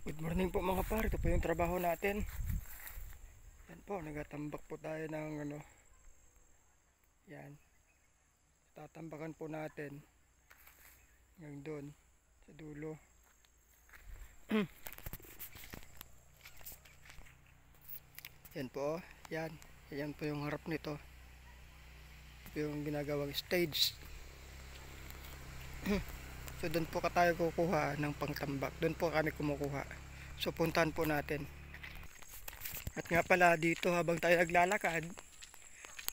Good morning po mga par, ito po yung trabaho natin. Yan po, nagatambak po tayo ng yan. Tatambakan po natin hanggang doon sa dulo. Yan po, yan. Yan po yung harap nito. Ito yung ginagawang stage. So doon po tayo kukuha ng pangtambak. Doon po kami kumukuha. So puntahan po natin. At nga pala dito habang tayo naglalakad,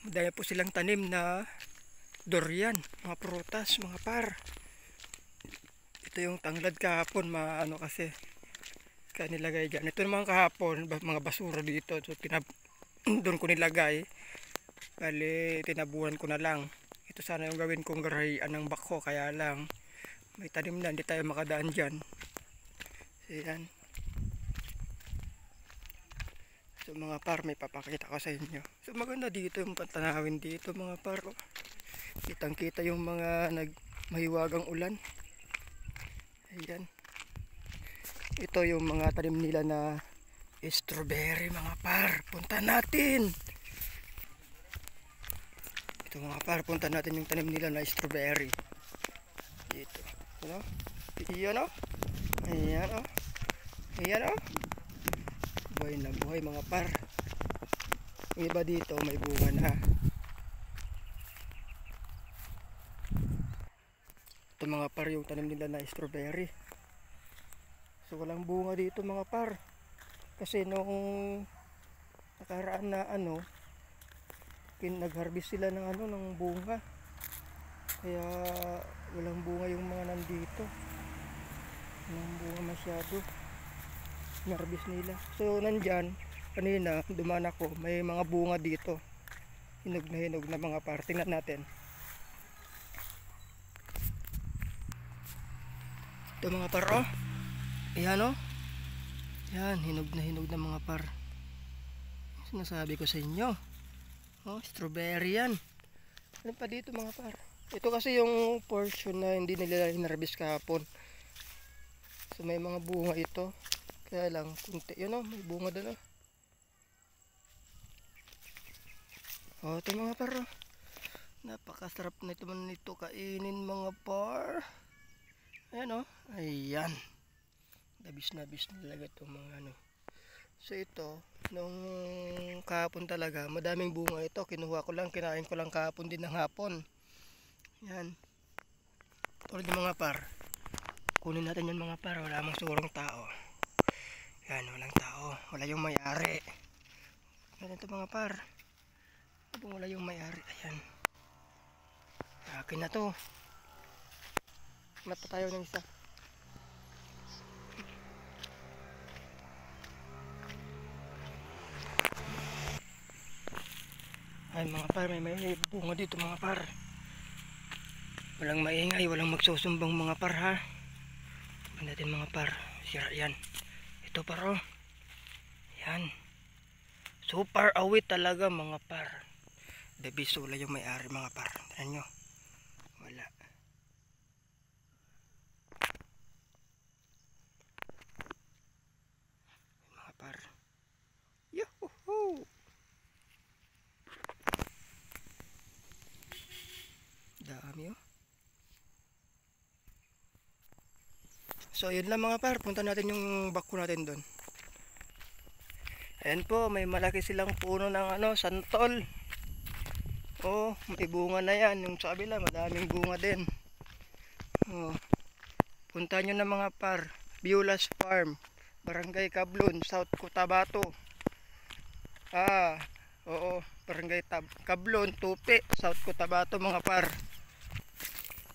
madami po silang tanim na durian, mga prutas, mga par. Ito yung tanglad kahapon, maano kasi kaya nilagay dyan. Ito naman kahapon, mga basura dito. So doon ko nilagay. Bali, tinabuhan ko na lang. Ito sana yung gawin kong garahian ng bako, kaya lang may tanim na, hindi tayo makadaan dyan. So yan. So mga par, may papakita ko sa inyo. So maganda dito yung pantanawin dito mga par. Kitang kita yung mga mahiwagang ulan. Ayan. Ito yung mga tanim nila na strawberry mga par. Punta natin. Ito mga par, punta natin yung tanim nila na strawberry. Dito. Ano? Iyan o. Ayan o. Ayan o. Buhay na buhay mga par. Yung iba dito may bunga na. Ito mga par yung tanim nila na strawberry. So walang bunga dito mga par. Kasi nung nakaraan na nag-harvest sila ng bunga. Kaya walang bunga yung mga nandito. Walang bunga masyado. Narbis nila. So nandyan, kanina dumaan ako, may mga bunga dito. Hinog na mga par. Tingnan natin. Ito mga par oh. Ayan oh. Yan, hinog na mga par. Sinasabi ko sa inyo. Oh, strawberry yan. Ano pa dito mga par? Ito kasi yung portion na hindi nila hinarbis kahapon. So may mga bunga ito. Kaya lang, kunti. Yun o, may bunga doon o. O, ito mga par o. Napakasarap na ito man nito kainin mga par. Ayan o. Ayan. Nabis talaga itong mga So ito, nung kahapon talaga, madaming bunga ito. Kinuha ko lang, kinain ko lang kahapon din ng hapon. Yan. Tulad yung mga par. Kunin natin yung mga par. Wala mang surong tao. Yan, walang tao. Wala yung may-ari. Yan ito mga par. Wala yung may-ari. Ayan. Akin na to. Hanap pa tayo ng isa. Ay mga par, may bunga dito mga par. Walang maingay, walang magsusumbang mga par ha. Tignan natin mga par. Sira yan. Ito par oh. Yan. Super awit talaga mga par. Wala yung may-ari mga par. Tignan nyo. Wala. Mga par. Yuhuhu! Dami oh. So yun lang mga par. Punta natin yung bako natin doon. Ayan po, may malaki silang puno ng santol. Oh, may bunga na yan. Yung sa kabila, madaming bunga din. Oh. Punta nyo na mga par. Beulas Farm, Barangay Cablon, South Cotabato. Oo, Barangay Cablon, Tupi, South Cotabato mga par.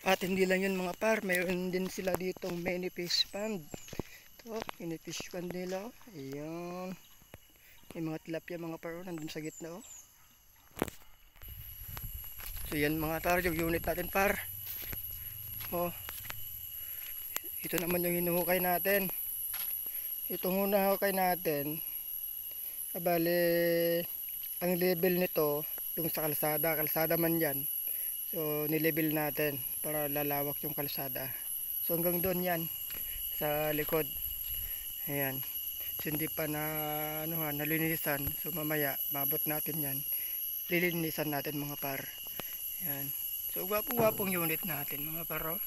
At hindi lang yun mga par, mayroon din sila ditong mini fish pond. Ito, mini fish pond nila. Ayan. May mga tilapia mga par, nandun sa gitna oh. So yan mga par, yung unit natin par. Oh. Ito naman yung hinuhukay natin. Itong hinahukay natin, bale, ang level nito, yung sa kalsada man yan. So nilevel natin para lalawak yung kalsada. So hanggang doon yan, sa likod. Ayan. So, hindi pa na nalinisan. So mamaya mabot natin yan. Lilinisan natin mga par. Ayan. So gwapong-gwapong unit natin mga par. Oh.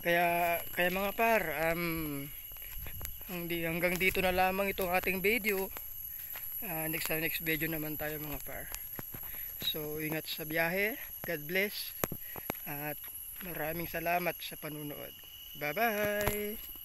Kaya mga par, hanggang dito na lamang itong ating video. Next video naman tayo mga par. So ingat sa biyahe. God bless. At maraming salamat sa panunood. Bye bye.